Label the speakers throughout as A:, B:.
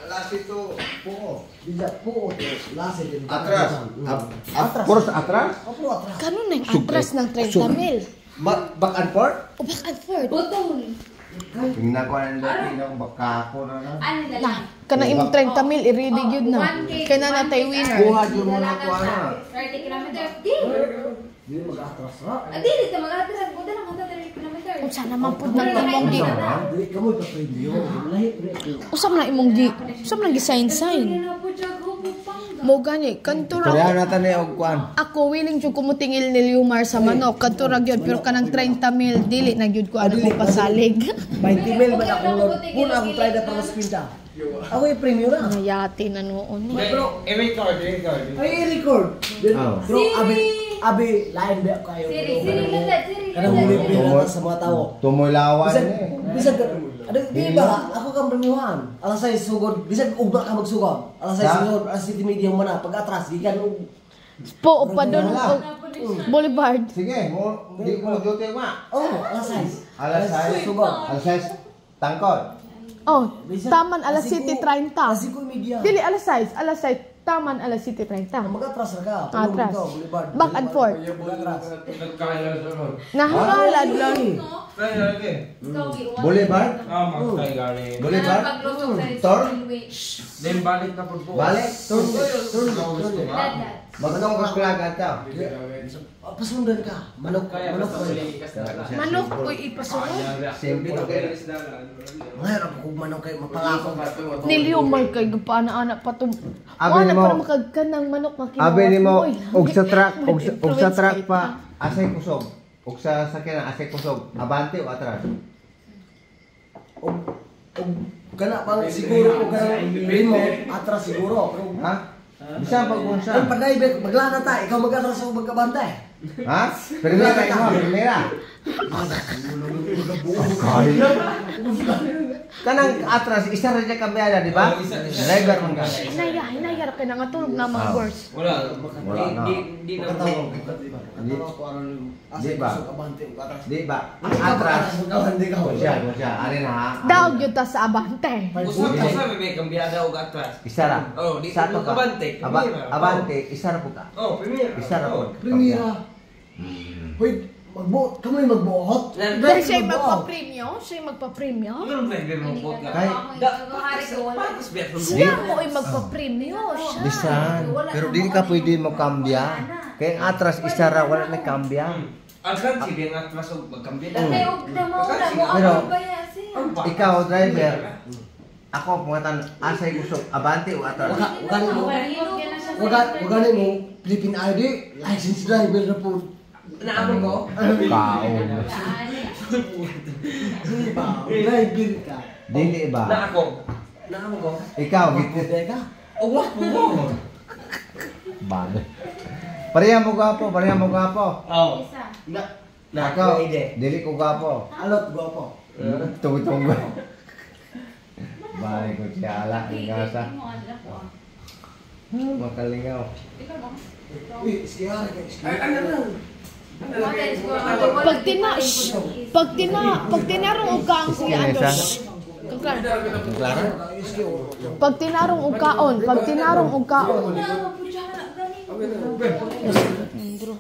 A: Lasi itu po.
B: Bisa po. Lasi din.
A: Atras. Puro sa atras?
B: Opo, atras.
C: Kanon ang atras ng 30,000.
A: Back and forth?
C: O back and forth.
D: Butong.
A: Tingnan ko ang dati ng baka ko na.
D: Ano na
C: Na,
D: lang?
C: kanang imong 30,000 i-ready yun na.
D: 1K,
C: Kaya na natay winner.
A: Kuha dyan mo na ko ano.
D: 30 kilometers. Di.
B: Di mag-atras ha.
D: Di, dito mag-atras. Buta lang ang 30 kilometers.
C: Kung sana man pud nang imong gi.
B: Di kamo pa preview. Lahi
C: Usam na imong gi. Usam na gi sign. Mo gani kantura.
A: Kaya natin na yung kuhan.
C: Ako willing jud ko mutingil ni Liumar sa manok. Kantura gyud pero kanang 30,000 dili na gyud ko ano ko pasalig.
B: 20,000 man ako. Puna ako try na para sa pinta. Ako yung premium na.
C: Nayati na noon ni.
B: Bro,
A: I-record.
B: ay i-record. Bro, abi lain ba kayo?
D: Siri,
B: Kada mo libre sa mga tao.
A: Tumulawan
B: Bisag,
A: eh.
B: bisag, ano, di ba, ako kang premiuhan. Alas 6 sugod, bisag ugma ka magsugod. Alas 6 sugod, alas 7 media mo na. Pag atras, di ka nung...
C: Po pa doon Boulevard.
A: Sige, di ko mag-duty ma.
B: Oh, alas 6.
A: Alas 6.
B: Sugod.
A: Alas 6. Tangkol.
C: Oh, taman alas 7:30.
B: Alas 5 media.
C: Dili alas 6, taman alas 7:30.
B: Mag-atras ka.
C: Atras.
B: Boulevard.
C: Back and forth.
B: Mag-atras.
C: Nahangalad lang.
A: Boulevard? Boulevard? Tor?
E: Then balik na po po.
A: Balik?
B: Turn.
A: Magandang kaklagan ito.
B: Pasundan ka. Manok ko.
C: Manok ko ipasunod.
A: Simple okay.
B: Mahirap kung manok kayo mapalakot.
C: Niliumar kay gupana-ana pa to.
A: Abi
C: Wala
A: mo.
C: para makagkan ng manok na kinuha.
A: Abi ni mo,
C: Uy,
A: og sa truck,
C: may
A: og sa truck
C: influence
A: pa, asay kusog. Og sa sakyanan, asay kusog. Abante o atras?
B: O kana pang siguro o kana limo atras siguro.
A: Ha? Bisa pag unsa?
B: Ang pag-driver, maglana ta, ikaw mag-atras o magkabantay.
A: Ha? Primera ikaw, primera. Kanang atras, isa rin niya kambiada, di ba? Driver man ka.
C: Hinayar ka na nga tulog na mga words.
E: Wala.
A: Wala na.
E: Di na po.
A: Di ba? Di ba? Atras. Siya. Ari na ha?
C: Daw yun ta sa abante.
E: Usa may kambiada og atras.
A: Isa ra.
E: Oh, di
A: Isa to ka.
E: abante.
A: Abante, isa ra po ka.
E: Oh, premier.
A: Isa ra po.
B: Primera. Hoy, magbuot. Kamo yung magbuot.
C: Dahil siya'y magpa-premium,
E: Ano driver mo po ka?
A: Kay
C: Siya mo ay magpa-premium.
A: bisan. Pero di ka pwede mo kambya. Kaya ang atras isa ra wala na kambya.
E: Alkan si ang atras og magkambiada.
A: Pero ikaw driver, ako pungatan asay kusog abante o atras.
B: Wagani mo, Philippine ID, license driver na po.
E: Naamo ko?
A: Kaon.
B: Driver ka.
A: Dili ba?
E: Na ako. Naamo ko?
A: Ikaw
B: Magbuot ka.
E: Oh, wa po.
A: Bale. Pareha mo gwapo.
E: Oh.
A: Ako, dili ko gwapo.
B: Alot, guwapo.
A: Tunggu. Bale ko siya ala ng gasa. Makalingaw.
B: Uy, siya.
C: Pag tinarong og kaon kuya Andros.
A: Clara?
C: Pag tinarong og kaon. Andro.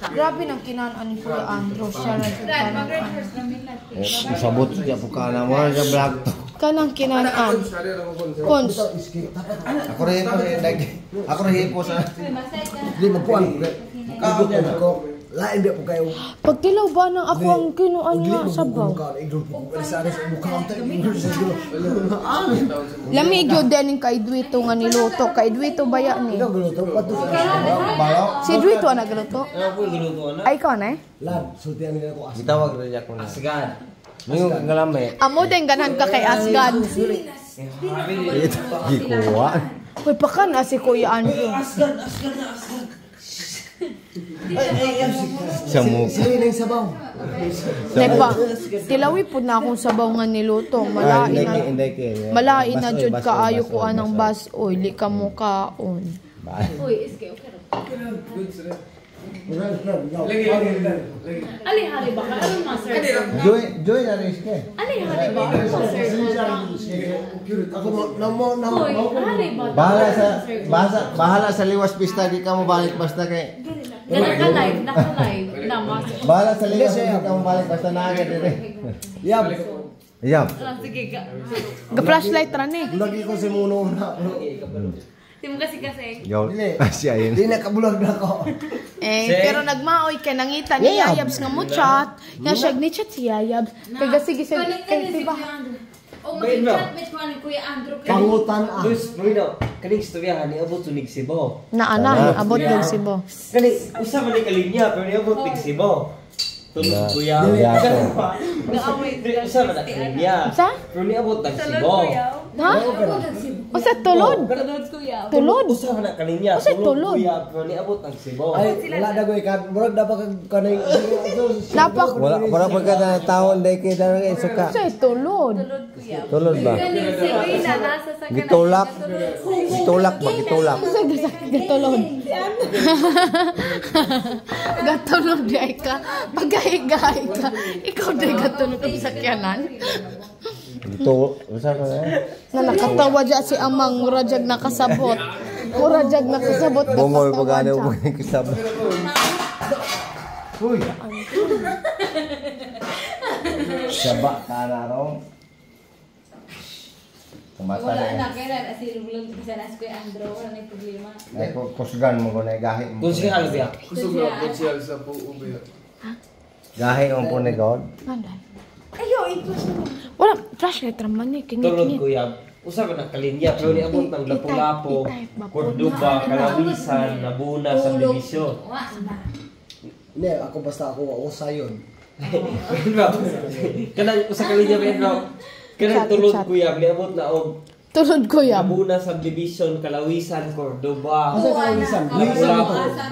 C: Grabe nang kinaan ni Kuya Andros. Siya na
A: Masabot siya po ka na mo sa vlog to.
C: kanang kinaan. Kons.
A: Ako rin po sa...
B: Hindi magkuhan. Ko. Lain dia po kayo.
C: Pag tilaw ba nang ako ang kinuan nga sabaw? Lami gyud din kay Duito nga niluto. Kay Duito baya ni. Si Duito na nagluto. Ay ikaw na eh?
B: Lad, sultihan nila ko asgad.
A: Gitawag rin niya ko na. Asgad. Ngayon kang galame.
C: Amo din ganang ka kay Asgad.
A: Ito, gikuha.
C: Uy, baka na si Kuya Andrew.
A: Sa mukha.
B: Sila yung sabaw.
C: Nepa, tilawi po na akong sabaw nga niluto. Malain na jud kaayo ko anang bas. Uy, li ka mo kaon.
D: Uy, iske, okay.
F: Ali hari ba ka? Anong master?
A: Joy na rin siya.
F: Ali hari ba? Anong master?
B: Ako mo
F: Hoy, hari ba?
A: Bahala sa liwas pista, di ka mo balik basta kay.
F: Naka-live na master.
A: Bahala sa liwas pista, di ka mo balik basta na agad dire.
B: Yab.
A: Yap.
F: Sige ka.
C: Ga-flashlight ra ni.
B: Lagi ko si Muno na.
F: Di mo kasi.
A: Yo. Siya yun.
B: Di nakabulag na ako.
C: Pero nagmaoy kay nangita ni Yayabs nga mo chat. Nga siya ni chat si Yayabs. Kaya sige sa diba?
D: O mag-chat with Kuya Andrew.
B: Pangutan ah.
E: Dus, Bruno, kaning istoryahan ni abot sunig Sibo.
C: Naana, abot yung Sibo.
E: Kani usa man ni kalinya pero ni abot tig Sibo. Tulog kuya. Usa man na kalinya.
C: Sa?
E: Pero ni abot tag Sibo.
C: Ha? O sa tulod? Tulod?
E: Usa man na kalinya.
C: Usa tulod?
E: Kuya, pero ni abot tag Sibo.
B: Ay, wala na ko ikan. Murag na pag kanay.
C: Napak.
A: Wala pagka na taon day kay dara kay suka.
C: Sa tulod.
A: Tulod ba? Gitulak. Gitulak ba gitulak?
C: Sa gatulod. Gatulod di ay ka. Pagkahiga ka. Ikaw di gatulod ang sakyanan.
A: Ito, usa ka na.
C: Na nakatawa dyan si Amang murajag nakasabot. Murajag nakasabot.
A: Bungol pa gani mo kisab. Uy. Saba ka na ro. Kumata
D: Wala
A: na.
D: na kaya kasi bulan bisa na si Kuya Andrew, wala na problema.
A: Ay kusgan mo ko na gahi mo.
E: Kung siya halbiya.
A: Gahi mo po ni God.
D: Ayo, ito siya.
C: Wala, flashlight raman eh.
E: Tulog
C: Kingit-ngit.
E: kuya. Usa man na kalinya pero ni abot ng Lapu-Lapu, Cordoba, Kalawisan, Nabuna, Subdivision.
B: Hindi, ako basta ako sayon.
E: Kanang usa kalinya pero kanang tulog kuya, ni abot na og
C: Tulod ko yan.
E: Nabuna, Subdivision, Kalawisan, Cordoba.
B: Asa kawisan?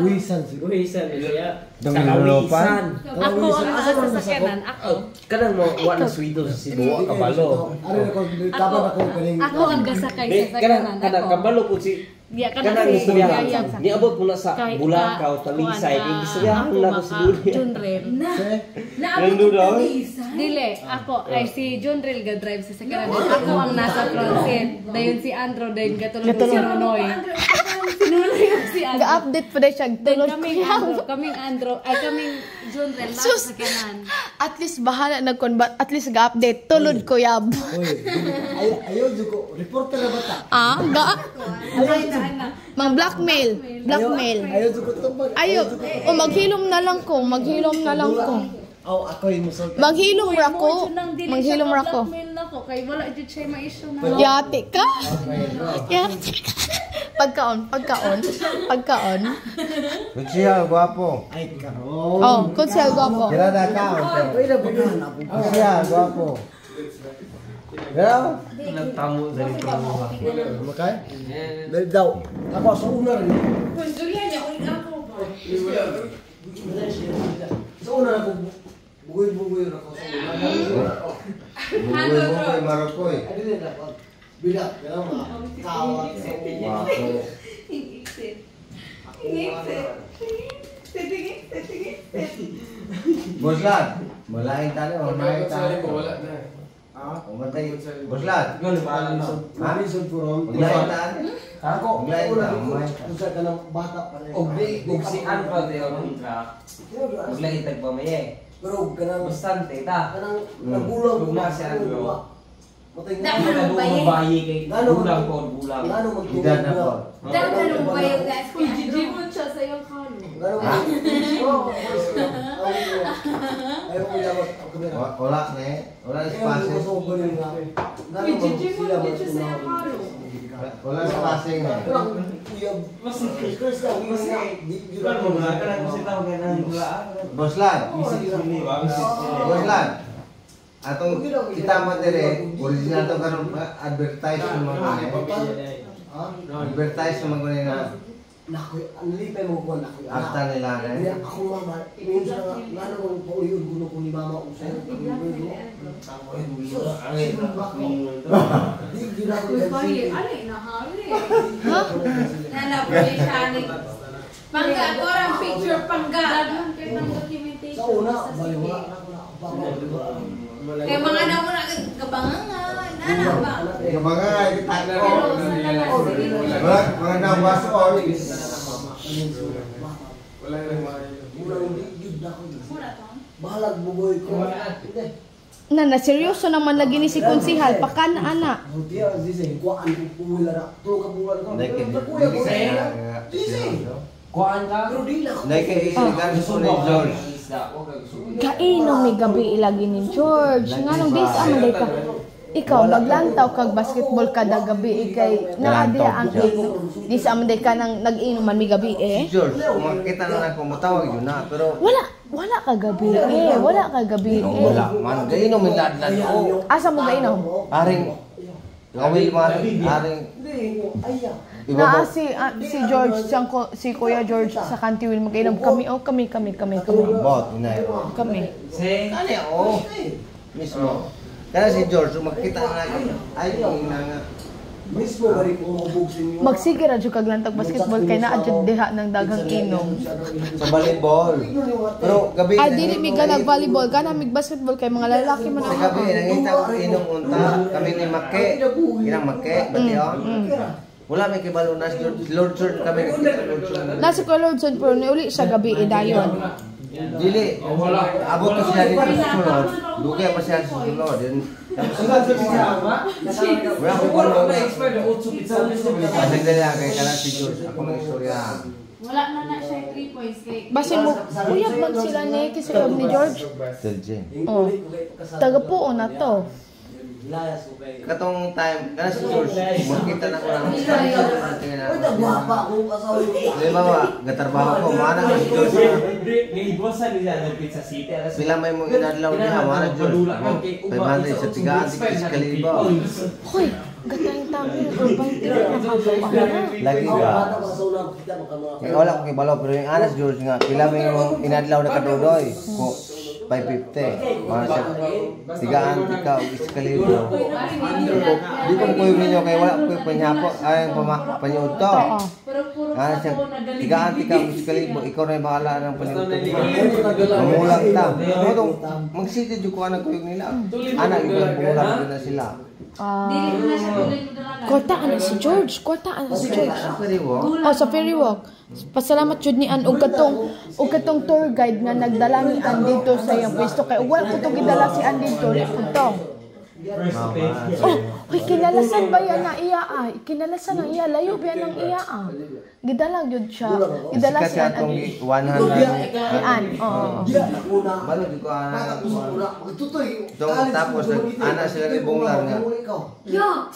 B: Guisan siguro.
E: Guhisan kuya.
A: Dungulupan.
F: Ako ang asa sa sakyanan. Ako.
E: Kanang mo wa na sweeto sa Cebu, kabalo.
B: Ano ko kaban ako kaning.
F: Ako ang gasakay sa sakyanan.
E: Kanang kabalo po si
F: Diya ka
E: kanang
F: na
E: istoryahan.
F: Yayab.
E: Niabot mo na sa Bulacau, Talisay, istoryahan na ko si Duli.
F: Junrel.
E: Nando daw.
F: Dili, ako ay si Junrel ga drive sa sakyanan. Ako ang nasa front seat. Dayon si Andrew dayon gatulog si Nonoy. Sinunoy si Andrew.
C: Ga-update pa rin siya.
F: Then
C: Tulod ko
F: kaming
C: yan.
F: Andrew, kaming Junrel na
C: Sus!
F: sa sakyanan.
C: At least bahala nag-convert. At least ga-update. Tulod ko yab.
B: Oy, ayo jugo. Reporter na bata.
C: Ah, ga? Mang blackmail. Blackmail.
B: Ayo jugo tumbag.
C: Ayo. O maghilom na lang ko. Maghilom na lang ko.
B: Aw ako yung musol.
C: Maghilom ra ko. Maghilom ra ko.
F: Blackmail na ko kay wala jud siya ma-issue na.
C: Yati ka? Yati ka? Pagkaon.
A: Kutsiya, guwapo.
B: Ay karon.
C: Oh, kunsel gwapo.
A: Kirada ka.
B: Ay na bukan ako.
A: Kutsiya, guwapo. Pero,
E: Nagtamo sa dito mo.
B: Makay? Dali daw. Ako sa una rin.
D: Kung Julian niya, ulit ako ba?
B: Sa una ako bugoy ako sa una.
A: bugoy Marokoy.
B: Ay dili na ako. Bilat pero kawat sa
A: Guwapo. Boslat, malaking tali o malaking tali. Umatay, Boslat.
B: Marisod puron.
A: Malaking tali.
B: Ako
A: Malaking
B: una
A: tali.
B: usa ka ng bata pa rin.
E: Og si Alpha de kontra. Og lagi tagpamaye.
B: Pero kanang
E: Bastante ta.
B: kanang nagulang
E: Lugna siya bro.
B: Matay
D: Dahil
B: na.
D: ano ba yun?
E: Bayi kay bulang po bulang.
B: Ngano
A: Edad na po.
D: Dahil ka nung bayo guys, Kuya Andrew.
F: Gigi mo siya sa iyong kalo.
B: Ayaw ko dapat ang kamera.
A: Wala na eh. Wala spasing.
F: Gigi mo siya sa iyong kalo.
A: Wala spasing eh. Boslat. Boslat. Atong kita materi original to karon advertise sa mga advertise sa mga na
B: Nakoy, ang lipay mo ko nakoy.
A: after nila
B: Hindi
A: na.
B: ako mama, minsan nga, ngano kong pauyon gulo ko ni mama usay. Di gina ko
F: Uy,
B: yan
F: bayi,
B: sige.
F: ali na hali.
D: Nana, pwede siya ni... Pangga, ako orang picture pangga.
F: Daghang kay ng documentation.
B: Sa una,
F: sa
B: bali
F: city.
B: wala.
D: Kaya mga na mo na kabangangan. Ano ba?
A: Yung mga kita
F: Pero sa tanan, sige.
A: mga nawas ko.
B: Wala hindi yun na ako.
D: Mura to.
B: Bahalag bugoy ko. Hindi.
C: Na seryoso naman lagi ni si konsihal. Pakan ana.
B: Hindi yan, Zizay. Kuhaan ko puwila na. Tulo ka buwan ko.
A: Hindi
B: Kuya ko. Zizay.
E: Kuhaan ka?
B: Pero di na ako.
A: Hindi kay isigan ko ni George.
C: Kainong may gabi ilagi ni George. Nganong dis aman ka. Ikaw maglantaw kag basketball kada gabi ikay naadya ang di sa aman ka nang nag-inuman mi gabi
A: Si George, kung makita na ako, matawag yun na. Pero
C: Wala ka gabi wala ka gabi
A: wala man. Gainom yung ladlan ko.
C: Asa mo gainom?
A: Aring, gawil man, aring,
B: Hindi. Aya.
C: Naa si George si Kuya George sa Kantiwil magainom kami kami
A: bot, inay.
C: kami.
A: Kani, oo. Mismo. Kaya si George, kung makita na ako, ay, yung nga.
B: Mismo bari ko mabugsin yun.
C: Magsige ra jud kag lantag basketball kay naa jud diha ng daghang inom.
A: Sa volleyball. Pero gabi
C: Ay dili mi ka nag-volleyball kana mig basketball kay mga lalaki man
A: sa
C: ang
A: gabi, nangita ko inong unta. Kami ni Make. Inang Make, bati o. Wala may kibalo na si George. Lord George kami. Lord George.
C: Nasa ko Lordson pero niuli sa gabi dayon.
A: Dili, abot ko siya dito sa sunod. Dugay pa siya sa sunod. Wala ko balo na. Asang dala kay kana si George. Ako ng istorya.
F: Wala na siya 3 points kay.
C: Basin mo uyab man sila ni kasi ni George.
A: Still Jen.
C: Oh. Taga puon na to.
B: Layas ko kay.
A: Katong time, kana si George, makita na ko lang.
B: Ay, nagwapa akong asawa yun.
A: Di ba ba, gatarbaho ko, mana nga si George.
E: Naibosan nila ng Pizza City.
A: Pila may mong inadlaw niya, mana George. 500 sa tigaan, tikis kalibo.
C: Hoy, gatayng tami urban tira na kapapala.
A: Lagi
B: Ako,
A: ba?
B: bata ko sa una, kita mo ka mga.
A: Kaya wala ko kibalo, pero yung anas George nga, pila may mong inadlaw na kadodoy. Ko, 550. Mana siya, tigaan, tika, tikis kalibo. Di ko mukuyog ninyo, kaya wala ko panyapo, ay panyod to.
F: Pero puro
A: Ano siya, tigaan, tika, tikis kalibo, ikaw na yung bahala ng panyod to.
B: Mamulang
A: Mamulang ta. Mag-city ko anak kuyog nila. Anak, ikaw mamulang din na sila.
F: dili na siya tuloy mo dalaga.
C: Kwartaan na si George, kwartaan na si George.
A: Pwede mo?
C: Oh, sa ferry walk. Pasalamat jud ni An og katong tour guide nga nagdala ni An dito sa iyang pwesto kay wala ko to gidala si An dito lipod to. Oh, ay kinalasan ba yan na iya ah? Kinalasan ang iya layo ba yan ng iya ah? Gidala jud siya. Gidala
A: Kasi
C: si An
A: atong
C: ni
A: 100.
C: An. Oh.
B: Diya, una.
A: Balo di ko
B: Bata ko sa una. Magtutoy.
A: Tapos, anak sila ni Bunglar nga.
D: Yo!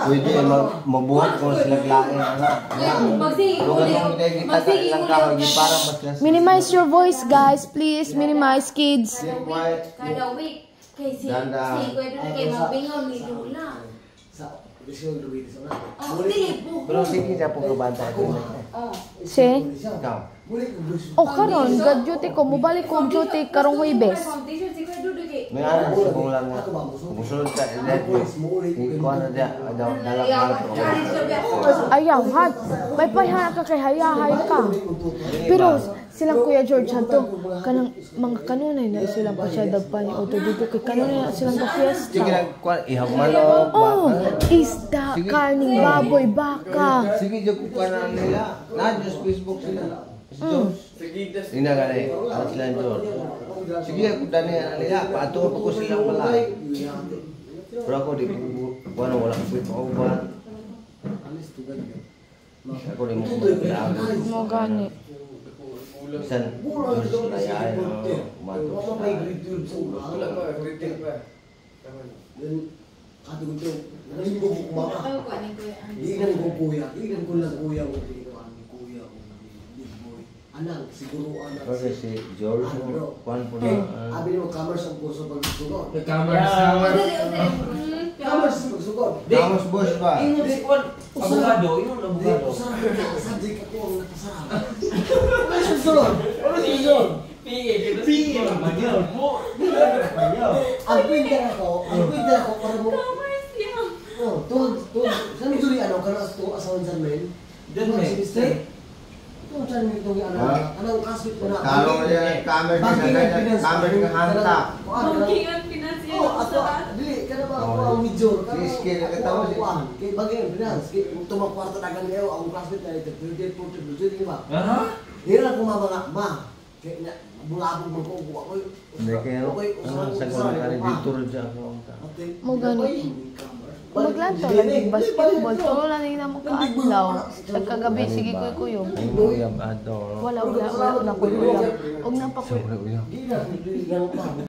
A: Pwede mabuhat kung sila lain anak.
D: Magsige
A: Lugan
D: uli.
A: mo hindi kita ilang kahoy di parang mas lang.
C: Minimize your voice guys, please. Minimize kids.
A: Quiet.
D: Kada week. Kay si
A: Danda.
D: si Kuya Dula kay mabingaw ni Lula.
B: Sa Bisyon Luis una.
D: Oh, dili po.
A: Pero sige siya po kabanta ko.
D: Oh.
C: Si?
A: Ikaw.
B: Muli ko Bisyon.
C: Oh karon, gad duty ko mobalik ko og duty karong Huwebes.
D: Foundation si Kuya Dula kay.
A: May anak sa Bunglar nga. Musulod ka. Ikaw na diya. Dalak ko.
C: Ayaw, hat. May payha ka kay hayahay ka. Pero silang Kuya George hanto kanang mga kanunay na silang pasyadag pa ni Otto dito kay kanunay na silang ka-fiesta.
A: Sige lang. Ihang manok.
C: Oh, isda, karning baboy, baka.
A: Sige, joke ko na nila. Na-just Facebook sila. Si George. Ina nga na eh. Ano sila yung George? Sige, ako dani nila. Paatuwa pa ko silang malay. Pero ako di ko, wala ko pwede ako ba? Ako di mo kumagandaan.
C: Mo gani.
A: Bisan, George, ayahay na umato.
B: Kati ko naligo ko kumaka.
D: Ano ko ni Kuya?
B: Iinan ko kuya. Iinan ko lang kuya ko. Iinan ko kuya ko. Big boy. Anang, siguro anak.
A: Kasi si George, kuhan po na.
B: Abi mo commerce ang kurso pagsugot.
E: Nag-camera
D: Dili dili.
B: Commerce pagsugot.
A: Vamos, boss ba?
E: Ingon si Juan, abogado, ingon abogado.
B: Usara, subject ako ang nakasarap. Ano yung sunod? Ano yung sunod? Ang pinta ako para mo. Oh, tuwag. Saan duli ano, kana to asawan sa men?
E: Diyan, men.
B: Tuwag sa Bisan nito yung anong kasip ko na.
A: Kalau dia kamera ka hanta.
F: Booking ang pinansiyan
B: Oh,
F: ako
B: ako,
F: sa
B: dili, kada ba ako ang major?
A: Si skill na kita mo, si-
B: Kay bagay, binans, kay tumang kwarta dagan kayo, ang classmate na ito, 38, 42, di ba? Hira ko mamanga, ma. Kaya na, bulabog mo ko, ako.
A: Hindi kayo, sa kung ka dito rin siya ako.
C: Mo gani. Maglanto lagi basketball. Tulo lang din mo kaadlaw. Sa kagabi sige kuy-kuyo.
A: Ang uyab ato.
C: Wala na kuy-kuyo. Og nang pa
A: Uyab.
B: Hindi na, hindi na,